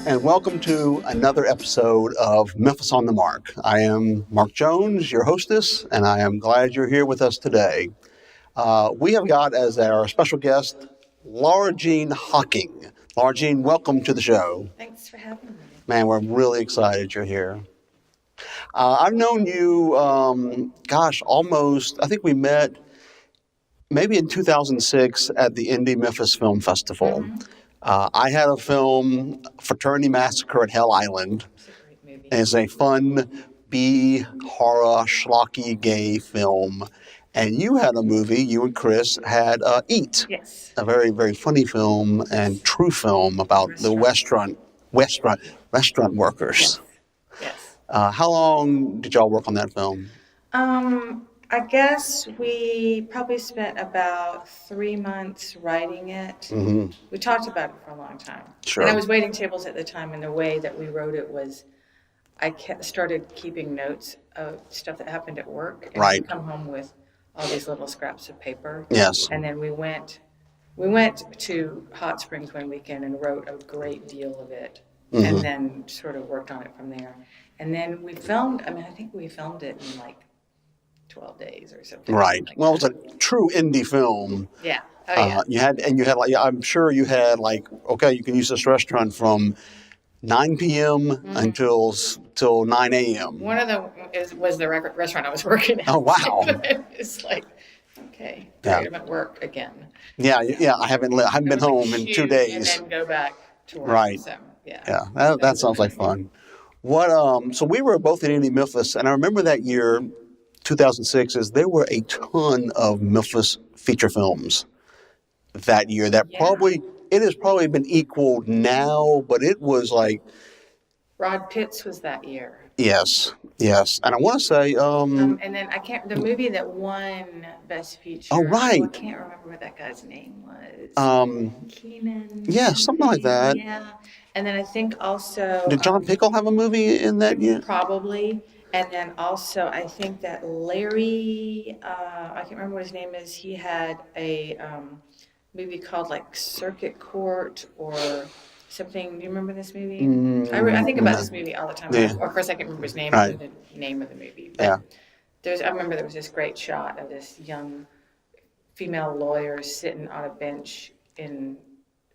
and welcome to another episode of Memphis on the Mark. I am Mark Jones, your hostess, and I am glad you're here with us today. We have got as our special guest, Jean Hocking. Jean, welcome to the show. Thanks for having me. Man, we're really excited you're here. I've known you, almost, I think we met maybe in 2006 at the Indie Memphis Film Festival. Mm-hmm. I had a film, Fraternity Massacre at Hell Island. It's a great movie. It's a fun B horror schlocky gay film. And you had a movie, you and Chris had Eat. Yes. A very, very funny film and true film about the restaurant workers. Yes. How long did y'all work on that film? I guess we probably spent about 3 months writing it. Mm-hmm. We talked about it for a long time. Sure. And I was waiting tables at the time, and the way that we wrote it was I started keeping notes of stuff that happened at work. And Right. I'd come home with all these little scraps of paper. Yes. And then we went to Hot Springs one weekend and wrote a great deal of it. Mm-hmm. And then sort of worked on it from there. And then we filmed, I think we filmed it in like 12 days or something. Right. Like Well, that. it was a true indie film. Yeah. Oh, yeah. You had like, I'm sure you had like, okay, you can use this restaurant from 9 p.m. until 9 a.m. One of them was the restaurant I was working at. Oh, wow. It's like, okay, Yeah. I'm at work again. Yeah. I haven't been home in 2 days. And then go back to work. Right. So, yeah. Yeah. That sounds like fun. What? So we were both in Indie Memphis, and I remember that year, 2006, there were a ton of Memphis feature films that year. That it has probably been equaled now, but it was like. Rod Pitts was that year. Yes, and I want to say. And then the movie that won Best Feature. Oh, right. I can't remember what that guy's name was. Keenan. Yeah, something like that. Yeah. And then I think also. Did John Pickle have a movie in that year? Probably. And then also, I think that Larry, I can't remember what his name is, he had a movie called like Circuit Court or something. Do you remember this movie? I think about this movie all the time. Yeah. Of course, I can't remember his name Right. or the name of the movie. But Yeah. I remember there was this great shot of this young female lawyer sitting on a bench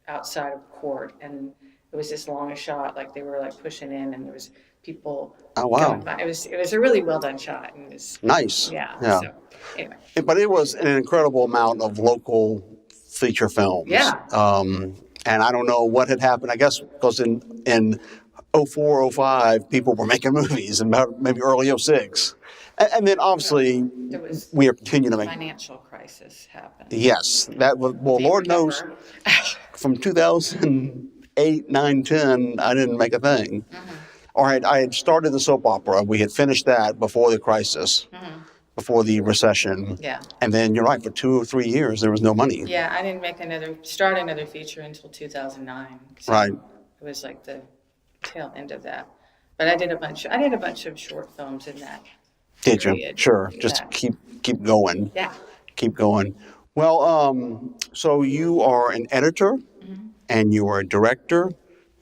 outside of court. And it was this long shot, like they were like pushing in and there was people. Oh, wow. It was a really well done shot. And it was, Nice. Yeah. So, anyway. But it was an incredible amount of local feature films. Yeah. And I don't know what had happened. I guess because in 04, 05, people were making movies, and maybe early 06. And then obviously we are continuing to make. Financial crisis happened. Yes. That was, well, Lord knows, from 2008, 9, 10, I didn't make a thing. Mm-hmm. All right, I had started the soap opera. We had finished that before the crisis, before the recession. Yeah. And then you're right, for 2 or 3 years, there was no money. Yeah, I didn't start another feature until 2009. So Right. It was like the tail end of that. But I did a bunch of short films in that. Did you? period. Sure. Just Yeah. keep going. Yeah. Keep going. Well, so you are an editor, and you are a director.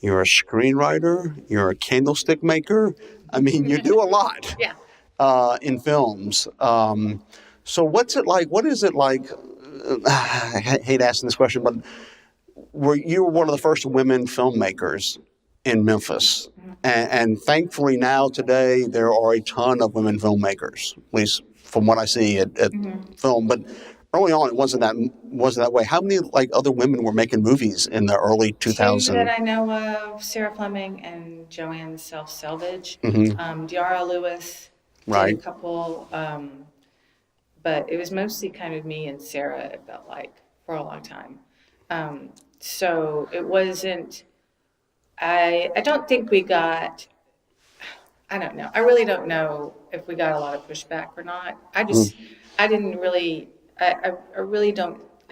You're a screenwriter. You're a candlestick maker. I mean, you do a lot. Yeah. In films. So what's it like? What is it like? I hate asking this question, but you were one of the first women filmmakers in Memphis. And thankfully now today there are a ton of women filmmakers, at least from what I see at film. But early on it wasn't that way. How many other women were making movies in the early 2000s? Two that I know of, Sarah Fleming and Joanne Self-Selvage. Diara Lewis did a couple, but it was mostly kind of me and Sarah, it felt like, for a long time. So it wasn't, I don't think we got, I don't know. I really don't know if we got a lot of pushback or not. I didn't really, I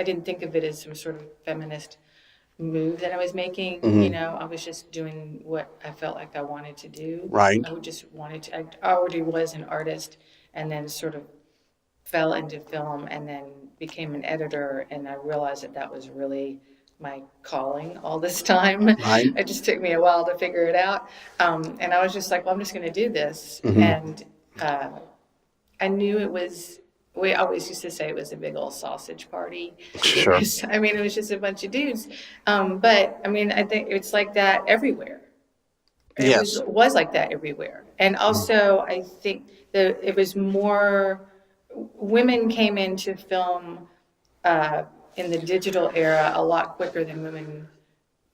didn't think of it as some sort of feminist move that I was making. You know, I was just doing what I felt like I wanted to do. Right. I already was an artist and then sort of fell into film and then became an editor, and I realized that was really my calling all this time. Right. It just took me a while to figure it out. And I was just like, well, I'm just going to do this. Mm-hmm. And I knew it was, we always used to say it was a big old sausage party. Sure. I mean, it was just a bunch of dudes. But I mean, I think it's like that everywhere. It was like that everywhere. And also, I think it was more, women came into film in the digital era a lot quicker than women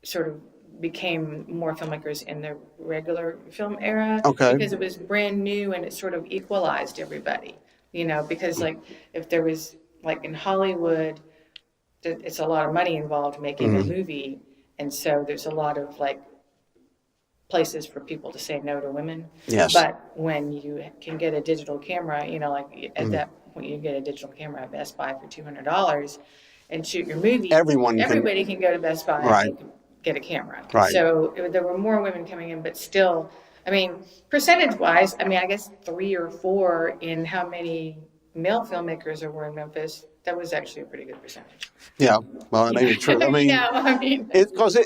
sort of became more filmmakers in the regular film era. Okay. Because it was brand new and it sort of equalized everybody, because like if there was, like in Hollywood, it's a lot of money involved making a movie. And so there's a lot of like places for people to say no to women. Yes. But when you can get a digital camera, like at that point you get a digital camera at Best Buy for $200 and shoot your movie. Everybody can go to Best Buy and get a camera. Right. So there were more women coming in, but still, I mean, percentage-wise, I mean, I guess 3 or 4 in how many male filmmakers there were in Memphis. That was actually a pretty good percentage. Yeah, well, it may be true. I mean, because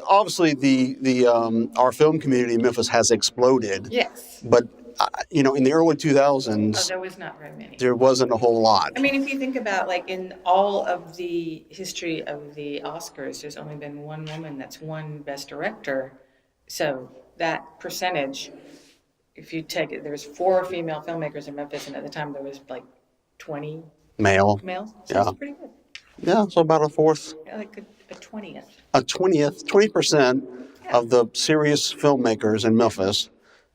obviously the our film community in Memphis has exploded. Yes. But in the early 2000s, there was not very many. There wasn't a whole lot. I mean, if you think about like in all of the history of the Oscars, there's only been one woman that's won Best Director. So that percentage, if you take it, there's 4 female filmmakers in Memphis, and at the time there was like 20 males. So that's pretty good. Yeah, so about a fourth. Yeah, like a 20th. 20% of the serious filmmakers in Memphis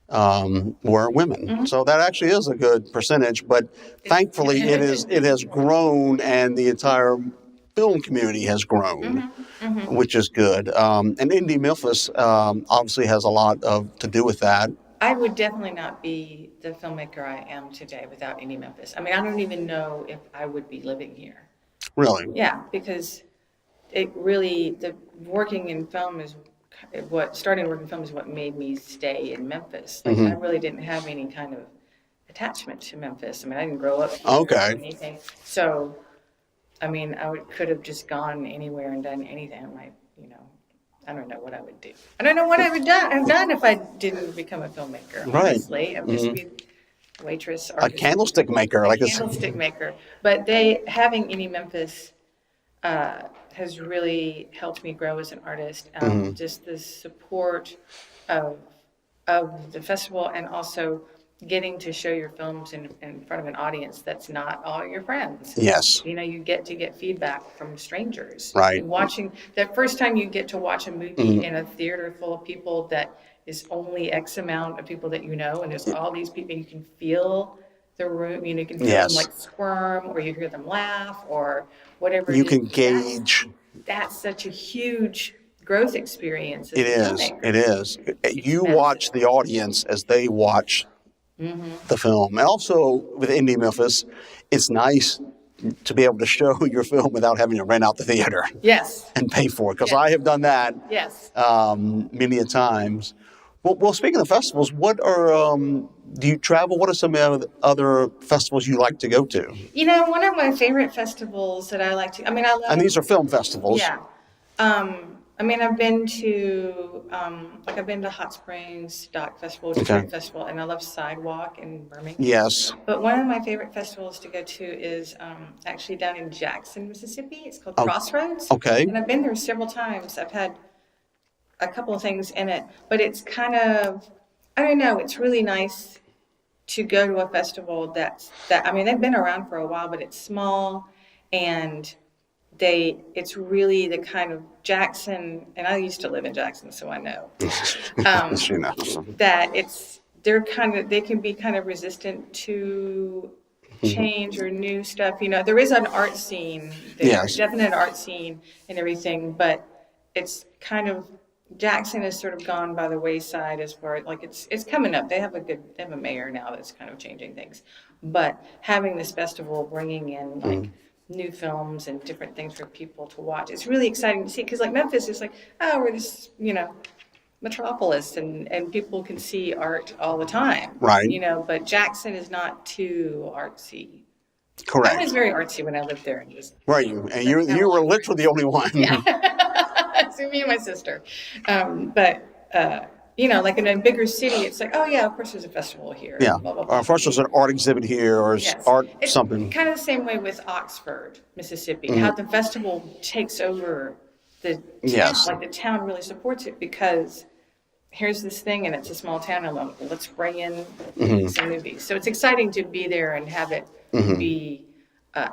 were women. Mm-hmm. So that actually is a good percentage, but thankfully it has grown, and the entire film community has grown, which is good. And Indie Memphis obviously has a lot to do with that. I would definitely not be the filmmaker I am today without Indie Memphis. I mean, I don't even know if I would be living here. Really? Yeah, because working in film is starting working in film is what made me stay in Memphis. Like, I really didn't have any kind of attachment to Memphis. I mean, I didn't grow up here or anything. So, I mean, could have just gone anywhere and done anything. I don't know what I would do. I don't know what I would have done if I didn't become a filmmaker. Right. Honestly, I would just be a waitress, a candlestick maker, candlestick maker. But having Indie Memphis has really helped me grow as an artist. Just the support of the festival, and also getting to show your films in front of an audience that's not all your friends. Yes. You get to get feedback from strangers. Right. Watching that first time you get to watch a movie in a theater full of people that is only X amount of people that you know, and there's all these people, and you can feel the room, you can feel them like squirm, or you hear them laugh, or whatever. You can gauge. That's such a huge growth experience. It is. You watch the audience as they watch the film. And also with Indie Memphis, it's nice to be able to show your film without having to rent out the theater. Yes. And pay for it, because I have done that. Yes. Many a times. Well, speaking of festivals, do you travel? What are some of the other festivals you like to go to? One of my favorite festivals that I like to, I love. And these are film festivals. Yeah. I've been to, I've been to Hot Springs Doc Festival, Detroit Festival, and I love Sidewalk in Birmingham. Yes. But one of my favorite festivals to go to is actually down in Jackson, Mississippi. It's called Crossroads. Okay. And I've been there several times. I've had a couple of things in it, but it's kind of, I don't know, it's really nice to go to a festival they've been around for a while, but it's small, and it's really the kind of Jackson, and I used to live in Jackson, so I know, that they can be kind of resistant to change or new stuff. There is an art scene there, definite art scene and everything, but it's kind of, Jackson has sort of gone by the wayside as far as it's coming up. They have a mayor now that's kind of changing things, but having this festival bringing in new films and different things for people to watch, it's really exciting to see, because Memphis is we're this metropolis, and people can see art all the time, right? But Jackson is not too artsy. Correct. I was very artsy when I lived there. And you were literally the only one. Yeah. So me and my sister. Like in a bigger city, it's like, oh yeah, of course there's a festival here. Yeah. Blah, blah, blah. First there's an art exhibit here or Yes. art It's something. kind of the same way with Oxford, Mississippi, how the festival takes over the town. Yes. Like the town really supports it because here's this thing and it's a small town and let's bring in some movies. So it's exciting to be there and have it be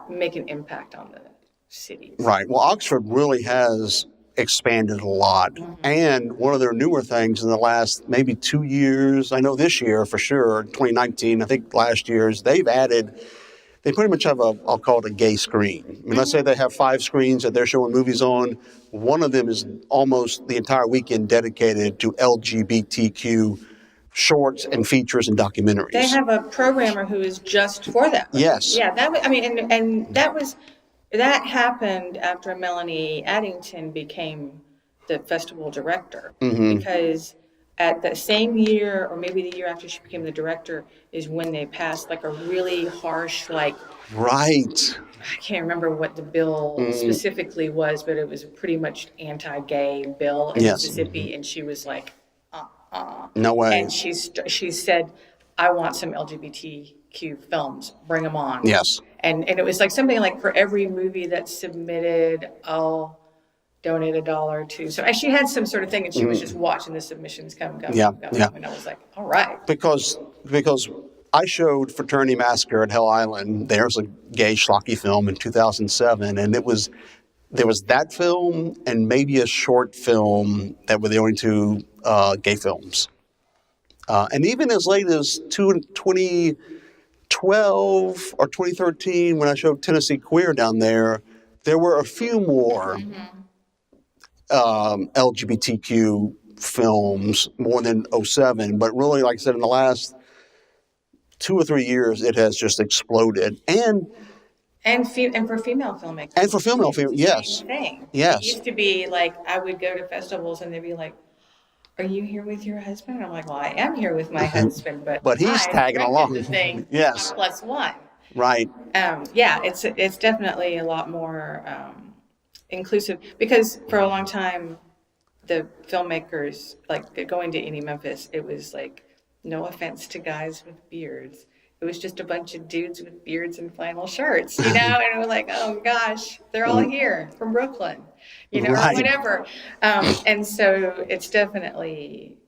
make an impact on the cities. Right. Well, Oxford really has expanded a lot. And one of their newer things in the last maybe 2 years, I know this year for sure, 2019, I think last year's, they pretty much have I'll call it a gay screen. I mean, let's say they have 5 screens that they're showing movies on. One of them is almost the entire weekend dedicated to LGBTQ shorts and features and documentaries. They have a programmer who is just for that. Yes. Yeah, that happened after Melanie Addington became the festival director. Because at the same year, or maybe the year after she became the director, is when they passed like a really harsh, like, right. I can't remember what the bill specifically was, but it was a pretty much anti-gay bill in Mississippi, and she was like, no way. And she said, I want some LGBTQ films, bring them on. Yes. And it was like something like for every movie that's submitted, I'll donate $1 to. So she had some sort of thing, and she was just watching the submissions come. Yeah. And I was like, all right. Because I showed Fraternity Massacre at Hell Island. There's a gay schlocky film in 2007, and there was that film and maybe a short film that were the only 2 gay films. And even as late as 2012 or 2013, when I showed Tennessee Queer down there were a few more LGBTQ films, more than 07. But really, like I said, in the last 2 or 3 years, it has just exploded. And for female filmmakers. And for female filmmakers, yes. Same thing. Yes. It used to be like I would go to festivals and they'd be like, are you here with your husband? And I'm like, well, I am here with my husband, but he's tagging along. The thing, yes. +1. Right. It's definitely a lot more inclusive because for a long time, the filmmakers, like going to Indie Memphis, it was like, no offense to guys with beards. It was just a bunch of dudes with beards and flannel shirts, and it was like, oh gosh, they're all here from Brooklyn, or whatever. And so it's definitely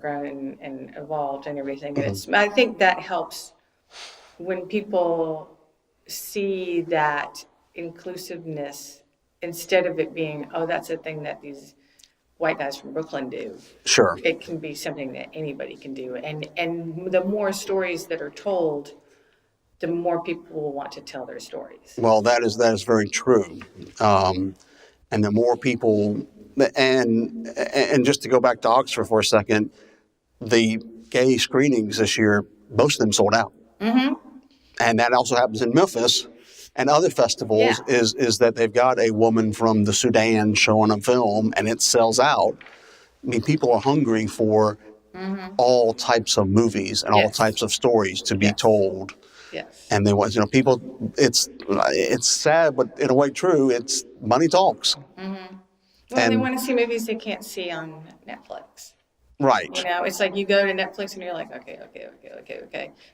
grown and evolved and everything. And I think that helps when people see that inclusiveness instead of it being, oh, that's a thing that these white guys from Brooklyn do. Sure. It can be something that anybody can do. And the more stories that are told, the more people will want to tell their stories. Well, that is very true. And the more people, and just to go back to Oxford for a second, the gay screenings this year, most of them sold out. And that also happens in Memphis and other festivals is that they've got a woman from the Sudan showing a film and it sells out. I mean, people are hungry for all types of movies and all types of stories to be told. Yes. And they want, people, it's sad, but in a way true, it's money talks. Well, they want to see movies they can't see on Netflix. Right. It's like you go to Netflix and you're like, okay.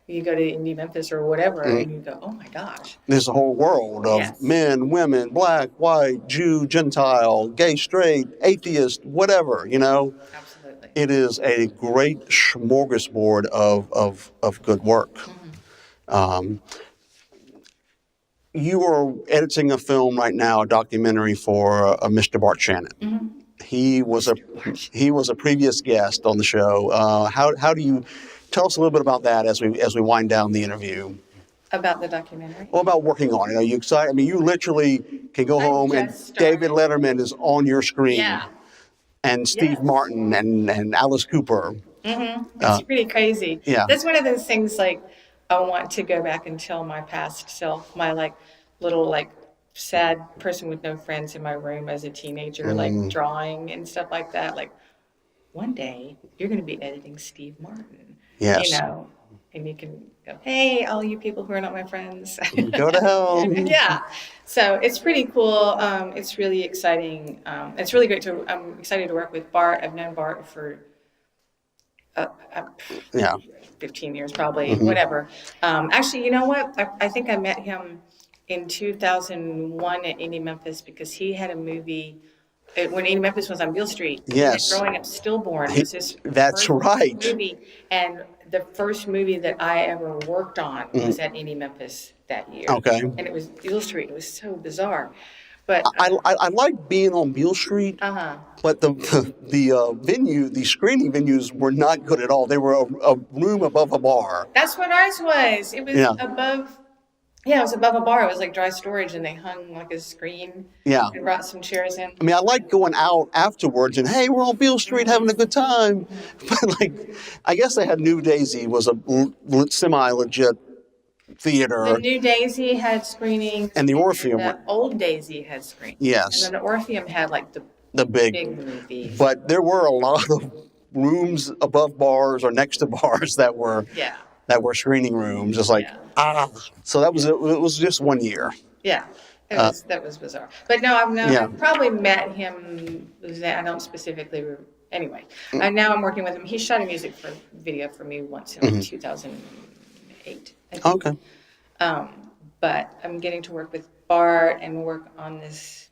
You go to Indie Memphis or whatever, and you go, oh my gosh. There's a whole world of men, women, black, white, Jew, Gentile, gay, straight, atheist, whatever, Absolutely. It is a great smorgasbord of good work. You are editing a film right now, a documentary for Mr. Bart Shannon. He was a previous guest on the show. How do you tell us a little bit about that as we wind down the interview? About the documentary? Well, about working on it. Are you excited? I mean, you literally can go home and David Letterman is on your screen. Yeah. And Steve Martin and Alice Cooper. It's pretty crazy. Yeah. That's one of those things like I want to go back and tell my past self, my little sad person with no friends in my room as a teenager, drawing and stuff like that. Like, one day you're going to be editing Steve Martin. Yes. and you can go, hey, all you people who are not my friends. Go to hell. Yeah. So it's pretty cool. It's really exciting. It's really great I'm excited to work with Bart. I've known Bart for uh, uh, Yeah. 15 years probably, whatever. Actually, you know what? I think I met him in 2001 at Indie Memphis because he had a movie when Indie Memphis was on Beale Street. Yes. Growing Up Stillborn was his That's first right. movie. And the first movie that I ever worked on was at Indie Memphis that year. Okay. And it was Beale Street. It was so bizarre. But I like being on Beale Street, but the venue, the screening venues were not good at all. They were a room above a bar. That's what ours was. It was above. Yeah, it was above a bar. It was like dry storage, and they hung like a screen. Yeah. And brought some chairs in. I mean, I like going out afterwards and, hey, we're on Beale Street having a good time. But, like, I guess they had New Daisy was a semi-legit theater. The New Daisy had screenings. And the Orpheum. The Old Daisy had screenings. Yes. And then the Orpheum had like the big movies. But there were a lot of rooms above bars or next to bars that were screening rooms. Just like, So that was it. It was just 1 year. Yeah. That was bizarre. But no, I've probably met him. I don't specifically. Anyway, and now I'm working with him. He shot a music video for me once in 2008. I think. Okay. But I'm getting to work with Bart and work on this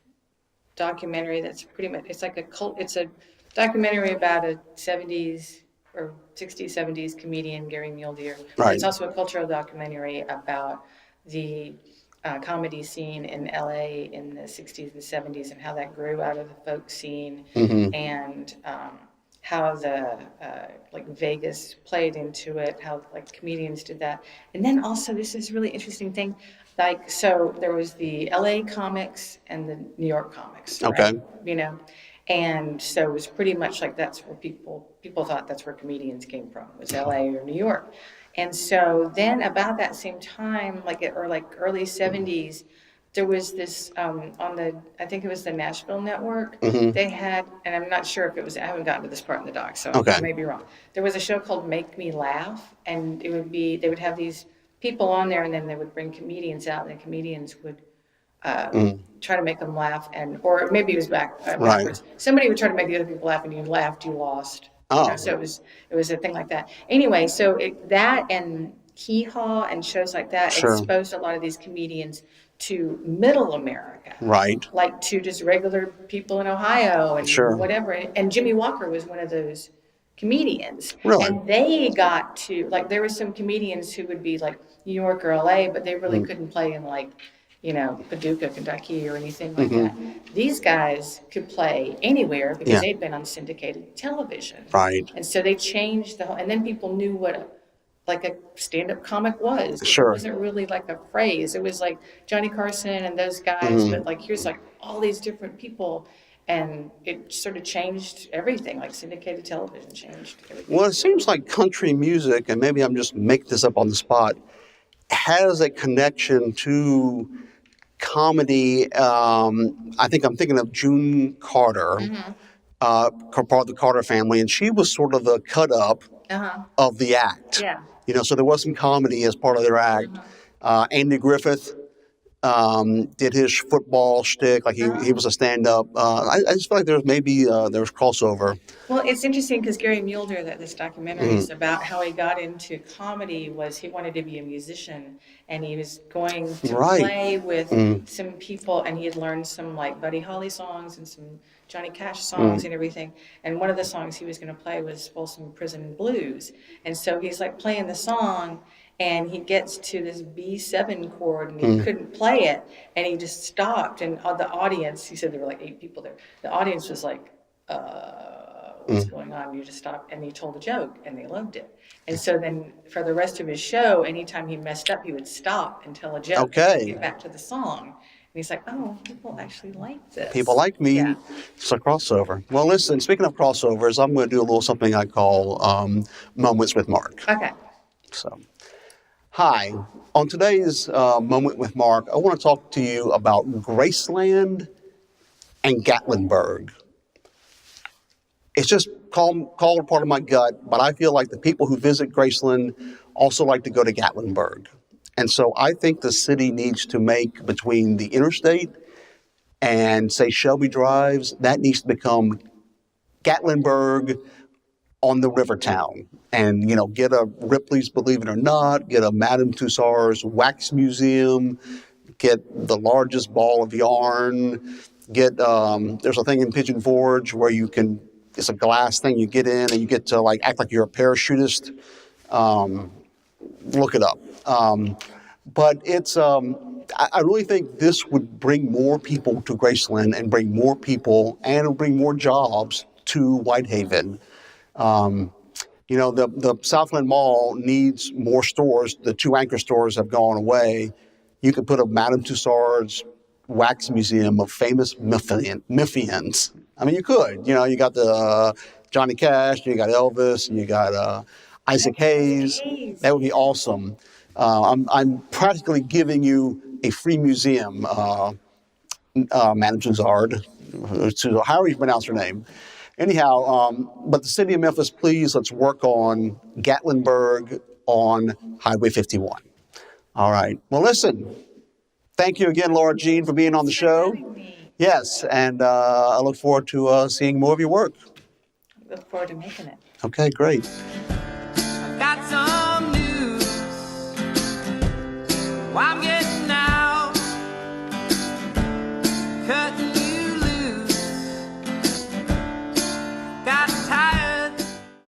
documentary that's pretty much, it's a documentary about a 70s or 60s, 70s comedian, Gary Mulder. Right. It's also a cultural documentary about the comedy scene in LA in the 60s and 70s and how that grew out of the folk scene and how the like Vegas played into it, how like comedians did that. And then also this is a really interesting thing. Like, so there was the LA comics and the New York comics. Okay. Right? You know, and so it was pretty much like that's where people thought that's where comedians came from, was LA or New York. And so then about that same time, or early 70s, there was this on I think it was the Nashville Network. They had, and I'm not sure if it was, I haven't gotten to this part in the doc, so I may be wrong. There was a show called Make Me Laugh, and they would have these people on there, and then they would bring comedians out, and the comedians would try to make them laugh, or maybe it was backwards. Right. Somebody would try to make the other people laugh, and you laughed, you lost. Oh. You know, so it was a thing like that. Anyway, so that and Hee Haw and shows like that exposed a lot of these comedians to middle America. Right. Like to just regular people in Ohio and whatever. And Jimmy Walker was one of those comedians. Really? And they got to, like, there were some comedians who would be like New York or LA, but they really couldn't play in like, you know, Paducah, Kentucky or anything like that. These guys could play anywhere because they'd been on syndicated television. Right. And so they changed and then people knew what a stand-up comic was. Sure. It wasn't really like a phrase. It was like Johnny Carson and those guys, but like here's like all these different people, and it sort of changed everything. Like syndicated television changed everything. Well, it seems like country music, and maybe I'm just making this up on the spot, has a connection to comedy. I think I'm thinking of June Carter, part of the Carter family, and she was sort of the cut up of the act. Yeah. You know, so there was some comedy as part of their act. Andy Griffith did his football shtick, like he was a stand-up. I just feel like there was crossover. Well, it's interesting because Gary Mulder, that this documentary is about how he got into comedy, was he wanted to be a musician, and he was going to play with some people, and he had learned some like Buddy Holly songs and some Johnny Cash songs and everything. And one of the songs he was going to play was Folsom Prison Blues. And so he's like playing the song, and he gets to this B7 chord, and he couldn't play it, and he just stopped. And the audience, he said there were like 8 people there. The audience was like, what's going on? You just stopped. And he told a joke, and they loved it. And so then for the rest of his show, anytime he messed up, he would stop and tell a joke and get back to the song. And he's like, oh, people actually like this. People like me. Yeah. It's a crossover. Well, listen, speaking of crossovers, I'm going to do a little something I call Moments with Mark. Okay. So, hi. On today's Moment with Mark, I want to talk to you about Graceland and Gatlinburg. It's just called a part of my gut, but I feel like the people who visit Graceland also like to go to Gatlinburg. And so I think the city needs to make between the interstate and, say, Shelby Drives, that needs to become Gatlinburg on the river town. And, get a Ripley's Believe It or Not, get a Madame Tussauds wax museum, get the largest ball of yarn, get, there's a thing in Pigeon Forge where it's a glass thing, you get in and you get to act like you're a parachutist. Look it up. But it's, I really think this would bring more people to Graceland and bring more people and it'll bring more jobs to Whitehaven. The Southland Mall needs more stores. The 2 anchor stores have gone away. You could put a Madame Tussauds wax museum of famous Memphians. I mean, you could. You got the Johnny Cash, you got Elvis, and you got Isaac Hayes. That would be awesome. I'm practically giving you a free museum, Madame Tussauds, however you pronounce her name. Anyhow, but the city of Memphis, please, let's work on Gatlinburg on Highway 51. All right. Well, listen, thank you again, Laura Jean, for being on the show. Yes, and I look forward to seeing more of your work. Look forward to making it. Okay, great.